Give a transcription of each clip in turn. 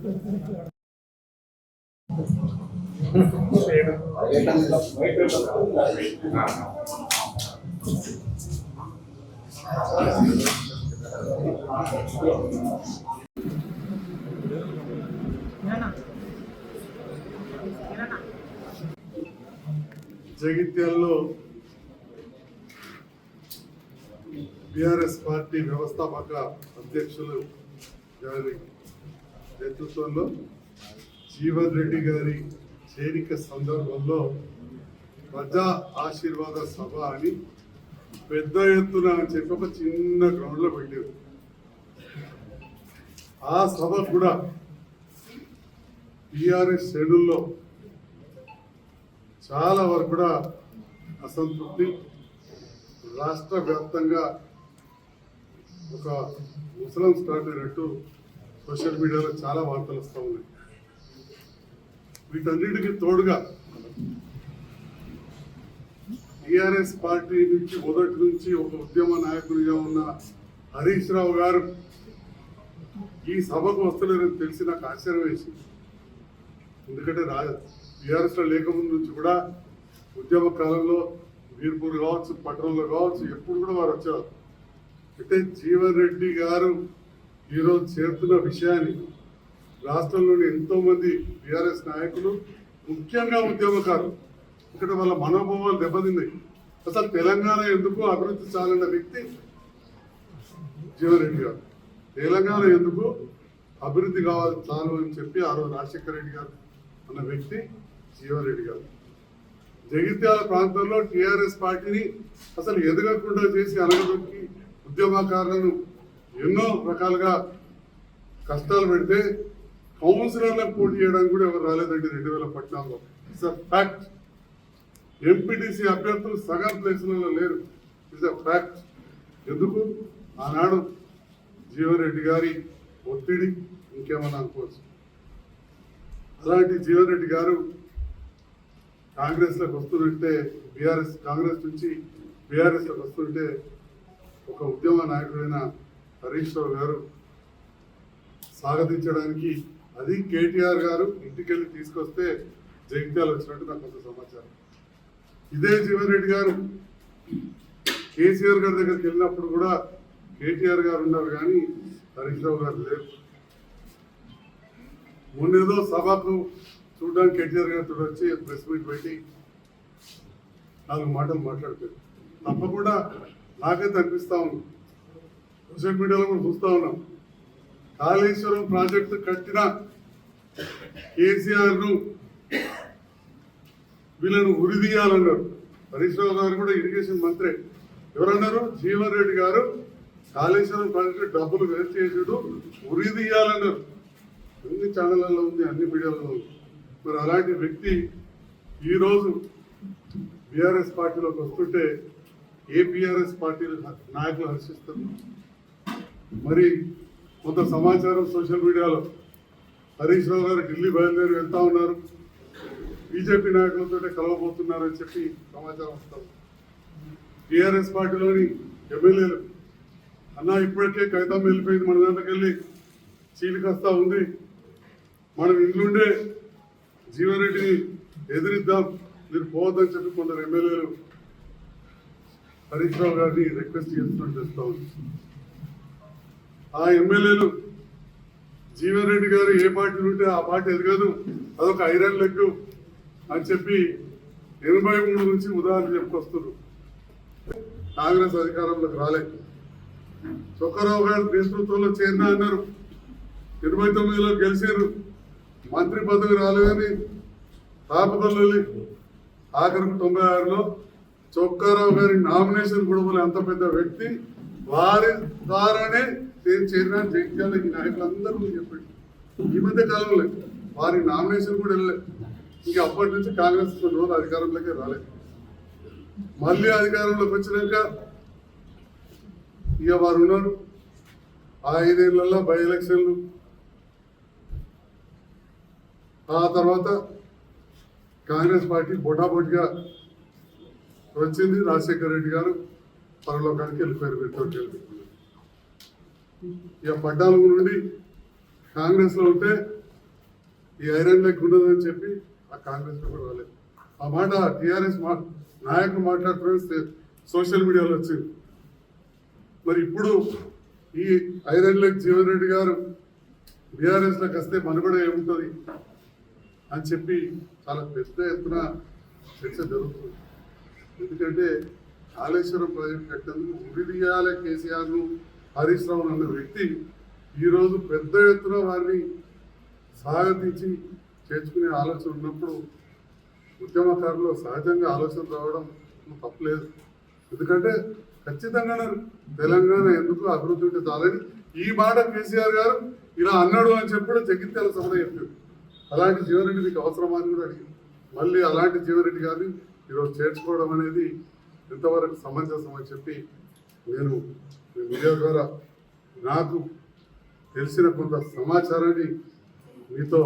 జగిత్యాలలో BRS party వ్యవస్థాపక అధ్యక్షులు గారి నేతృత్వంలో జీవన్ రెడ్డి గారి చేరిక సందర్భంలో ప్రజా ఆశీర్వాద సభ అని పెద్ద ఎత్తున అని చెప్పి ఒక చిన్న గ్రౌండ్లో పెట్టారు. ఆ సభ కూడా టీఆర్ఎస్ శ్రేణుల్లో చాలా వరకు కూడా అసంతృప్తి, రాష్ట్ర వ్యాప్తంగా ఒక ముసలం స్టార్ట్ అయినట్టు సోషల్ మీడియాలో చాలా వార్తలు వస్తూ ఉన్నాయి. వీటన్నిటికీ తోడుగా టీఆర్ఎస్ పార్టీ నుంచి మొదటి నుంచి ఒక ఉద్యమ నాయకుడిగా ఉన్న హరీష్ రావు గారు ఈ సభకు వస్తలేరని తెలిసి నాకు ఆశ్చర్యం వేసింది. ఎందుకంటే టీఆర్ఎస్లో లేకముందు నుంచి కూడా ఉద్యమ కాలంలో వీర్పూర్ కావచ్చు, పట్టణంలో కావచ్చు, ఎప్పుడు కూడా వారు వచ్చేవారు. అంటే జీవన్ రెడ్డి గారు ఈరోజు చేరుతున్న విషయాన్ని రాష్ట్రంలోని ఎంతో మంది టీఆర్ఎస్ నాయకులు, ముఖ్యంగా ఉద్యమకారులు, ఇక్కడ వాళ్ళ మనోభావాలు దెబ్బతిన్నాయి. అసలు తెలంగాణ ఎందుకు అభివృద్ధి చాలన్న వ్యక్తి జీవన్ రెడ్డి గారు. తెలంగాణ ఎందుకు అభివృద్ధి కావాలి చాలు అని చెప్పి ఆ రోజు రాజశేఖర రెడ్డి గారు అన్న వ్యక్తి జీవన్ రెడ్డి గారు. జగిత్యాల ప్రాంతంలో టీఆర్ఎస్ పార్టీని అసలు ఎదగకుండా చేసి అనగదొక్కి ఉద్యమకారులను ఎన్నో రకాలుగా కష్టాలు పెడితే కౌన్సిలర్లకు పోటీ చేయడానికి కూడా ఎవరు రాలేదండి 2014లో. It's a fact. ఎంపీటీసీ అభ్యర్థులు సగం ప్లేసులలో లేరు. It's a fact. ఎందుకు? ఆనాడు జీవన్ రెడ్డి గారి ఒత్తిడి, ఇంకేమన్నా అనుకోవచ్చు. అలాంటి జీవన్ రెడ్డి గారు కాంగ్రెస్లోకి వస్తుంటే, కాంగ్రెస్ నుంచి బీఆర్ఎస్లోకి వస్తుంటే ఒక ఉద్యమ నాయకుడైన హరీష్ రావు గారు స్వాగతించడానికి, అది కేటీఆర్ గారు ఇంటికెళ్ళి తీసుకొస్తే జగిత్యాల వచ్చినట్టు నాకు కొంత సమాచారం. ఇదే జీవన్ రెడ్డి గారు కేసీఆర్ గారి దగ్గరికి వెళ్ళినప్పుడు కూడా కేటీఆర్ గారు ఉన్నారు కానీ హరీష్ రావు గారు లేరు. మొన్నేదో సభకు చూడడానికి కేటీఆర్ గారితో వచ్చి ప్రెస్ మీట్ పెట్టి 4 మాటలు మాట్లాడుతారు. తప్పకుండా నాకైతే అనిపిస్తా ఉన్నాం, సోషల్ మీడియాలో కూడా చూస్తూ ఉన్నాం. కాళేశ్వరం ప్రాజెక్టు కట్టిన కేసీఆర్ను వీళ్ళను ఉరిదీయాలన్నారు. హరీష్ రావు గారు కూడా ఇరిగేషన్ మంత్రి. ఎవరన్నారు? జీవన్ రెడ్డి గారు కాళేశ్వరం ప్రాజెక్టు డబ్బులు వేస్ట్ చేసుడు, ఉరిదీయాలన్నారు. అన్ని ఛానళ్ళలో ఉంది, అన్ని మీడియాలో ఉంది. మరి అలాంటి వ్యక్తి ఈరోజు బీఆర్ఎస్ పార్టీలోకి వస్తుంటే ఏ బీఆర్ఎస్ పార్టీ నాయకులు హర్షిస్తారు. మరి కొంత సమాచారం సోషల్ మీడియాలో హరీష్ రావు గారు ఢిల్లీ బయలుదేరి వెళ్తా ఉన్నారు, బీజేపీ నాయకులతో కలవబోతున్నారు అని చెప్పి సమాచారం వస్తారు. టీఆర్ఎస్ పార్టీలోని ఎమ్మెల్యేలు అన్న ఇప్పటికే కవితం వెళ్ళిపోయింది, మన దాంట్లోకి వెళ్ళి చీలికి వస్తూ ఉంది, మనం ఇంట్లోండే జీవన్ రెడ్డిని ఎదిరిద్దాం, మీరు పోవద్దని చెప్పి కొందరు ఎమ్మెల్యేలు హరీష్ రావు గారిని రిక్వెస్ట్ చేస్తున్నట్టు చేస్తూ ఉంది. ఆ ఎమ్మెల్యేలు జీవన్ రెడ్డి గారు ఏ పార్టీ ఉంటే ఆ పార్టీ ఎదగదు, అదొక ఐరన్ లెగ్ అని చెప్పి 83 నుంచి ఉదాహరణ చెప్పుకొస్తున్నారు. కాంగ్రెస్ అధికారంలోకి రాలేదు. చొక్కారావు గారు నేతృత్వంలో చేరినా అన్నారు, 89లో గెలిచారు, మంత్రి పదవి రాలేదని తాపకల్లి ఆఖరికి 96లో చొక్కారావు గారి నామినేషన్ కూడా అంత పెద్ద వ్యక్తి, వారి ద్వారానే నేను చేరిన జగిత్యాల ఈ నాయకులందరూ చెప్పండి. ఈ మధ్య కాలంలో వారి నామినేషన్ కూడా వెళ్ళలేదు. ఇంక అప్పటి నుంచి కాంగ్రెస్ కొన్ని రోజులు అధికారంలోకి రాలేదు. మళ్ళీ అధికారంలోకి వచ్చినాక ఇక వారు ఉన్నారు. ఆ 5 ఏళ్లలో బై ఎలక్షన్లు, ఆ తర్వాత కాంగ్రెస్ పార్టీ బొటాబొటిగా వచ్చింది. రాజశేఖర రెడ్డి గారు పరలోకానికి వెళ్ళిపోయారు. ఇక 14 నుండి కాంగ్రెస్లో ఉంటే ఈ ఐరన్ లెగ్ ఉండదని చెప్పి ఆ కాంగ్రెస్ కూడా రాలేదు. ఆ మాట టీఆర్ఎస్ నాయకులు మాట్లాడుతున్న సోషల్ మీడియాలో వచ్చింది. మరి ఇప్పుడు ఈ ఐరన్ లెగ్ జీవన్ రెడ్డి గారు బీఆర్ఎస్లోకి వస్తే మనుగడ ఏముంటుంది అని చెప్పి చాలా పెద్ద ఎత్తున చర్చ జరుగుతుంది. ఎందుకంటే కాళేశ్వరం ప్రాజెక్ట్ కట్టేందుకు ఉరిదీయాలే కేసీఆర్ను హరీష్ రావు అన్న వ్యక్తి ఈరోజు పెద్ద ఎత్తున వారిని స్వాగతించి చేర్చుకునే ఆలోచన ఉన్నప్పుడు ఉద్యమకారులు సహజంగా ఆలోచన రావడం తప్పలేదు. ఎందుకంటే ఖచ్చితంగా తెలంగాణ ఎందుకు అభివృద్ధి ఉంటే చాలని ఈ మాట కేసీఆర్ గారు ఇలా అన్నాడు అని చెప్పి జగిత్యాల సభలో చెప్పారు. అలాంటి జీవన్రెడ్డి మీకు అవసరమా అని కూడా అడిగింది. మళ్ళీ అలాంటి జీవన్రెడ్డి గారిని ఈరోజు చేర్చుకోవడం అనేది ఎంతవరకు సమంజసం అని చెప్పి నేను మీడియా ద్వారా నాకు తెలిసిన కొంత సమాచారాన్ని మీతో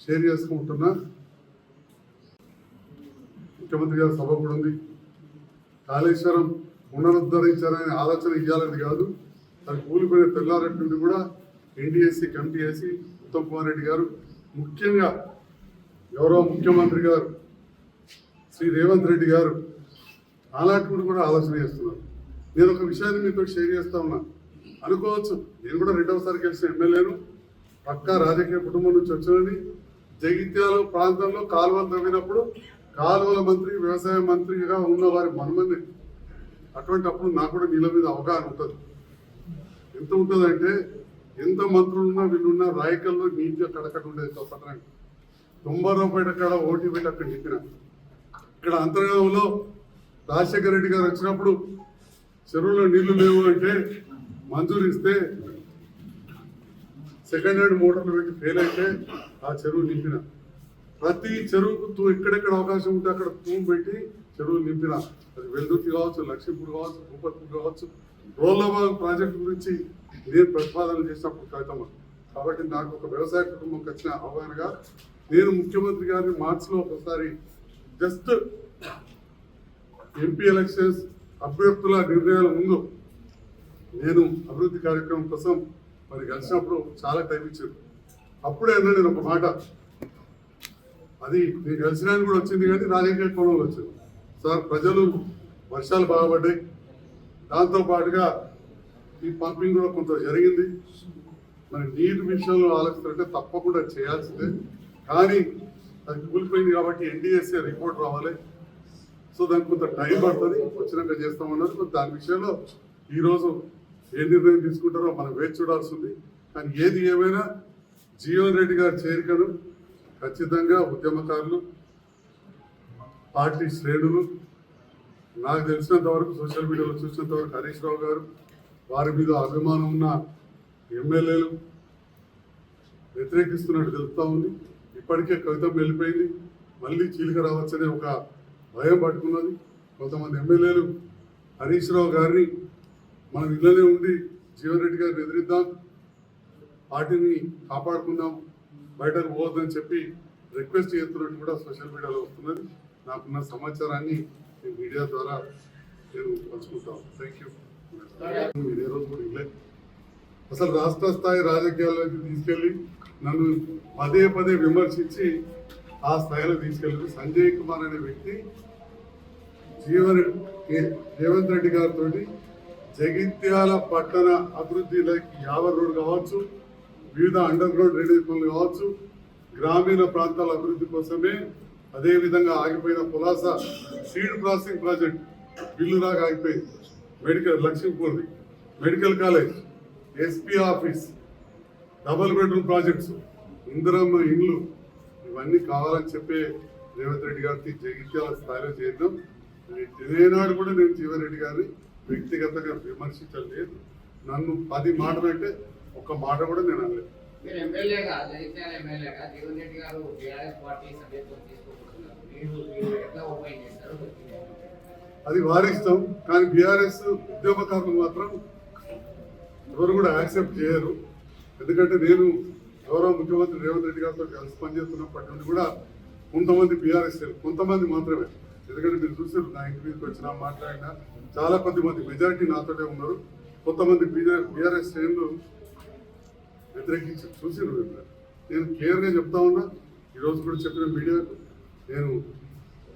షేర్ చేసుకుంటున్నా. ముఖ్యమంత్రి గారి సభ కూడా ఉంది. కాళేశ్వరం పునరుద్ధరించాలనే ఆలోచన ఇవ్వాలని కాదు, అది కూలిపోయిన తెల్లారెడ్డి నుండి కూడా ఎన్డీఎస్సీ కమిటీ వేసి ఉత్తమ్ కుమార్ రెడ్డి గారు, ముఖ్యంగా గౌరవ ముఖ్యమంత్రి గారు శ్రీ రేవంత్ రెడ్డి గారు అలాంటి కూడా ఆలోచన చేస్తున్నారు. నేను ఒక విషయాన్ని మీతో షేర్ చేస్తా ఉన్నా. అనుకోవచ్చు నేను కూడా రెండవసారి గెలిచిన ఎమ్మెల్యేను, పక్కా రాజకీయ కుటుంబం నుంచి వచ్చినది. జగిత్యాల ప్రాంతంలో కాలువలు తవ్వినప్పుడు కాలువల మంత్రి, వ్యవసాయ మంత్రిగా ఉన్న వారి మనమంది. అటువంటి అప్పుడు నాకు కూడా నీళ్ళ మీద అవగాహన ఉంటుంది. ఎంత ఉంటుందంటే ఎంత మంత్రులున్నా వీళ్ళున్నా రాయకల్లో నీట్గా కడకట్టు ఉండేది. పట్టణానికి 90 రూపాయల కాడ ఓటీ పెట్టి అక్కడ నింపిన. ఇక్కడ అంతర్గతంలో రాజశేఖర రెడ్డి గారు వచ్చినప్పుడు చెరువులో నీళ్లు లేవు అంటే మంజూరు ఇస్తే సెకండ్ హ్యాండ్ మోటార్లు పెట్టి ఫెయిల్ అయితే ఆ చెరువు నింపిన. ప్రతి చెరువుకు ఎక్కడెక్కడ అవకాశం ఉంటే అక్కడ తూము పెట్టి చెరువులు నింపిన. అది వెల్దుర్తి కావచ్చు, లక్ష్మీపూర్ కావచ్చు, భూపత్పూర్ కావచ్చు. రోలబాగ్ ప్రాజెక్టు గురించి నేను ప్రతిపాదన చేసినప్పుడు కవితమ్మ. కాబట్టి నాకు ఒక వ్యవసాయ కుటుంబంకి వచ్చిన అవగాహనగా నేను ముఖ్యమంత్రి గారిని మార్చిలో ఒకసారి జస్ట్ ఎంపీ ఎలక్షన్స్ అభ్యర్థుల నిర్ణయాల ముందు నేను అభివృద్ధి కార్యక్రమం కోసం మరి కలిసినప్పుడు చాలా టైం ఇచ్చారు. అప్పుడే అన్నా నేను ఒక మాట, అది నేను కలిసిన కూడా వచ్చింది కానీ రాజకీయ కోణంలో వచ్చింది. సార్, ప్రజలు వర్షాలు బాగుపడ్డాయి, దాంతోపాటుగా ఈ పంపింగ్ కూడా కొంత జరిగింది. మరి నీటి విషయంలో ఆలోచిస్తుంటే తప్పకుండా చేయాల్సిందే, కానీ అది కూలిపోయింది కాబట్టి ఎన్డీఎస్ఏ రిపోర్ట్ రావాలి. సో దానికి కొంత టైం పడుతుంది, వచ్చినాక చేస్తామన్నారు. దాని విషయంలో ఈరోజు ఏ నిర్ణయం తీసుకుంటారో మనం వేచి చూడాల్సి ఉంది. కానీ ఏది ఏమైనా జీవన్ రెడ్డి గారి చేరికను ఖచ్చితంగా ఉద్యమకారులు, పార్టీ శ్రేణులు, నాకు తెలిసినంత వరకు సోషల్ మీడియాలో చూసినంత వరకు హరీష్ రావు గారు, వారి మీద అభిమానం ఉన్న ఎమ్మెల్యేలు వ్యతిరేకిస్తున్నట్టు తెలుస్తూ ఉంది. ఇప్పటికే కవితం వెళ్ళిపోయింది, మళ్ళీ చీలిక రావచ్చనే ఒక భయం పట్టుకున్నది. కొంతమంది ఎమ్మెల్యేలు హరీష్ రావు గారిని మనం ఇళ్ళనే ఉండి జీవన్ రెడ్డి గారిని ఎదిరిద్దాం, పార్టీని కాపాడుకుందాం, బయటకు పోవద్దని చెప్పి రిక్వెస్ట్ చేస్తున్నట్టు కూడా సోషల్ మీడియాలో వస్తున్నది. నాకున్న సమాచారాన్ని మీడియా ద్వారా నేను పంచుకుంటాను. Thank you. ఏ రోజు కూడా ఇల్లే అసలు రాష్ట్ర స్థాయి రాజకీయాల్లోకి తీసుకెళ్ళి నన్ను పదే పదే విమర్శించి ఆ స్థాయిలో తీసుకెళ్ళి సంజయ్ కుమార్ అనే వ్యక్తి రేవంత్ రెడ్డి గారితో జగిత్యాల పట్టణ అభివృద్ధి లైక్ యావర్ రోడ్ కావచ్చు, వివిధ అండర్ గ్రౌండ్ డ్రైనేజ్ పనులు కావచ్చు, గ్రామీణ ప్రాంతాల అభివృద్ధి కోసమే, అదేవిధంగా ఆగిపోయిన Pulasa seed processing project bill రాగా ఆగిపోయింది, మెడికల్ లక్ష్మీపూర్ది medical college, SP office, double bedroom projects, Indiramma ఇండ్లు, ఇవన్నీ కావాలని చెప్పే రేవంత్ రెడ్డి గారికి జగిత్యాల స్థాయిలో చేద్దాం. తినేనాడు కూడా నేను జీవన్ రెడ్డి గారిని వ్యక్తిగతంగా విమర్శించలేదు. నన్ను 10 మాటలు అంటే ఒక్క మాట కూడా నేను అనలేదు. అది వారిస్తాం, కానీ బీఆర్ఎస్ ఉద్యమకారులు మాత్రం ఎవరు కూడా యాక్సెప్ట్ చేయరు. ఎందుకంటే నేను గౌరవ ముఖ్యమంత్రి రేవంత్ రెడ్డి గారితో కలిసి పనిచేస్తున్నప్పటి నుండి కూడా కొంతమంది బీఆర్ఎస్, కొంతమంది మాత్రమే, ఎందుకంటే మీరు చూసారు నా ఇంటర్వ్యూకి వచ్చినా మాట్లాడినా చాలా కొద్దిమంది, మెజారిటీ నాతోనే ఉన్నారు. కొంతమంది బీఆర్ఎస్ శ్రేణులు వ్యతిరేకించి చూసారు. నేను క్లియర్గా చెప్తా ఉన్నా, ఈరోజు కూడా చెప్పిన మీడియాకు, నేను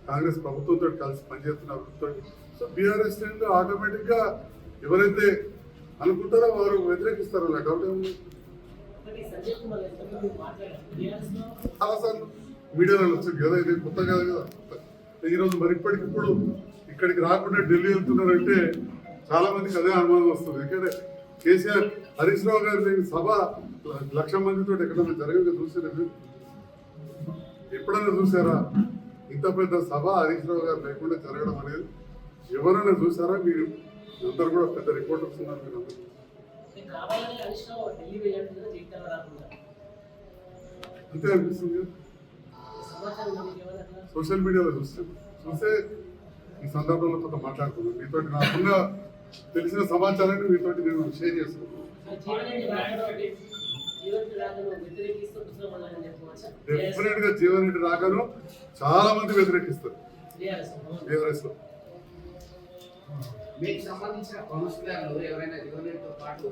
కాంగ్రెస్ ప్రభుత్వంతో కలిసి పనిచేస్తున్న అభివృద్ధితో. సో బీఆర్ఎస్ శ్రేణులు ఆటోమేటిక్గా ఎవరైతే అనుకుంటారో వారు వ్యతిరేకిస్తారు. అలా డౌట్ ఏముంది? చాలాసార్లు మీడియాలో వచ్చింది కదా, ఇది కొత్త కాదు కదా. ఈరోజు మరి ఇప్పటికిప్పుడు ఇక్కడికి రాకుండా ఢిల్లీ వెళ్తున్నారంటే చాలా మందికి అదే అనుమానం వస్తుంది. ఎందుకంటే కేసీఆర్ హరీష్ రావు గారి సభ 1,00,000 మందితో ఎక్కడైనా జరగక చూసారా? ఎప్పుడైనా చూసారా ఇంత పెద్ద సభ హరీష్ రావు గారు లేకుండా జరగడం అనేది? ఎవరైనా చూసారా? మీరు అందరు కూడా పెద్ద రిపోర్టర్స్ ఉన్నారు, మీరు అందరూ అంతే అనిపిస్తుంది. సోషల్ మీడియాలో చూస్తే ఈ సందర్భంలో కొంత మాట్లాడుతున్నాను. మీతో నాకున్న తెలిసిన సమాచారాన్ని మీతో నేను షేర్ చేసుకున్నాను. డెఫినెట్ గా జీవన్ రెడ్డి రాకను చాలా మంది వ్యతిరేకిస్తారు బీఆర్ఎస్ లో. మీకు సంబంధించిన కౌన్సిలర్లు ఎవరైనా జీవన్ రెడ్డితో పాటు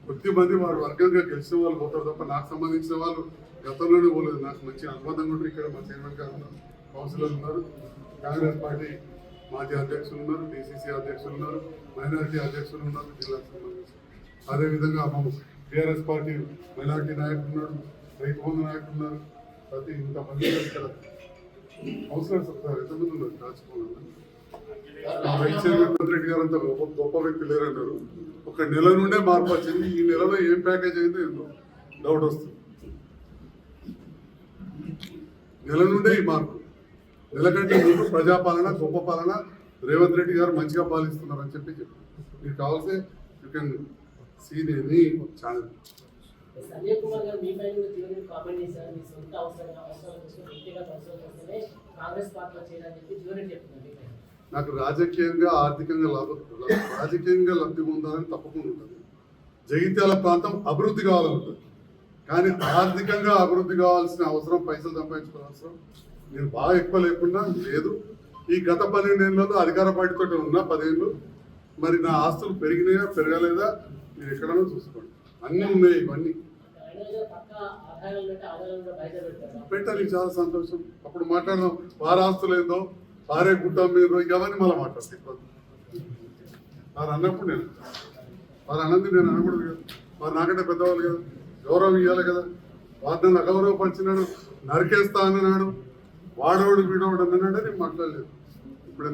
కొద్ది మంది వారు వర్గంగా గెలిచిన వాళ్ళు పోతారు తప్ప నాకు సంబంధించిన వాళ్ళు గతంలోనే పోలేదు. నాకు మంచి అనుబంధంగా ఉంటుంది. ఇక్కడ మా చైర్మన్ గారు ఉన్నారు, కౌన్సిలర్లు ఉన్నారు, కాంగ్రెస్ పార్టీ మాజీ అధ్యక్షులు ఉన్నారు, డిసిసి అధ్యక్షులు ఉన్నారు, మైనారిటీ అధ్యక్షులు ఉన్నారు జిల్లాకు సంబంధించి. అదేవిధంగా మా టీఆర్ఎస్ పార్టీ మైనారిటీ నాయకులు ఉన్నారు, రైతు బంధు నాయకులు ఉన్నారు. ప్రతి ఇంతమంది ఇక్కడ కౌన్సిలర్స్ వస్తారు. ఎంతమంది ఉన్నారు రాజకీయంలో? వైస్ చైర్మన్ రెడ్డి గారు అంత గొప్ప వ్యక్తి లేరన్నారు. ఒక నెల నుండే మార్పు వచ్చింది. ఈ నెలలో ఏం ప్యాకేజ్ అయిందో ఏందో డౌట్ వస్తుంది. నెల నుండే ఈ మార్పు. నెల కంటే ముందు ప్రజాపాలన, గొప్ప పాలన, రేవంత్ రెడ్డి గారు మంచిగా పాలిస్తున్నారని చెప్పి మీకు కావాల్సి you can see any channel. Sanjay Kumar garu మీ పైన తీవ్రంగా కామెంట్ చేశారు. మీ సొంత అవసరాల కోసం వ్యక్తిగత అవసరం కోసమే కాంగ్రెస్ పార్టీలో చేయాలని చెప్పి జీవన్ చెప్తున్నారు. నాకు రాజకీయంగా లబ్ధి పొందాలని తప్పకుండా ఉంటుంది. జగిత్యాల ప్రాంతం అభివృద్ధి కావాలనుంటుంది. కానీ ఆర్థికంగా అభివృద్ధి కావాల్సిన అవసరం, పైసలు సంపాదించుకోవాల్సిన అవసరం నేను బాగా ఎక్కువ లేకుండా లేదు. ఈ గత 12 ఏళ్ళలో అధికార పార్టీతో ఉన్నా 10 ఏళ్ళు. మరి నా ఆస్తులు పెరిగినాయా పెరగలేదా మీరు ఎక్కడైనా చూసుకోండి. అన్నీ ఉన్నాయి. ఇవన్నీ పెట్టాలి. చాలా సంతోషం. అప్పుడు మాట్లాడదాం. వారి ఆస్తులు ఏందో, వారే గుట్ట మీద ఇవన్నీ మళ్ళీ మాట్లాడతాయి. వారు అన్నప్పుడు వారు అన్నది నేను అనకూడదు కదా. వారు నాకంటే పెద్దవాళ్ళు కదా, గౌరవం ఇవ్వాలి కదా. వారు నన్ను అగౌరవపరిచినాడు, నరికేస్తా అన్నాడు, వాడోడు వీడోడు అన్నాడు. నేను మాట్లాడలేదు. ఇప్పుడు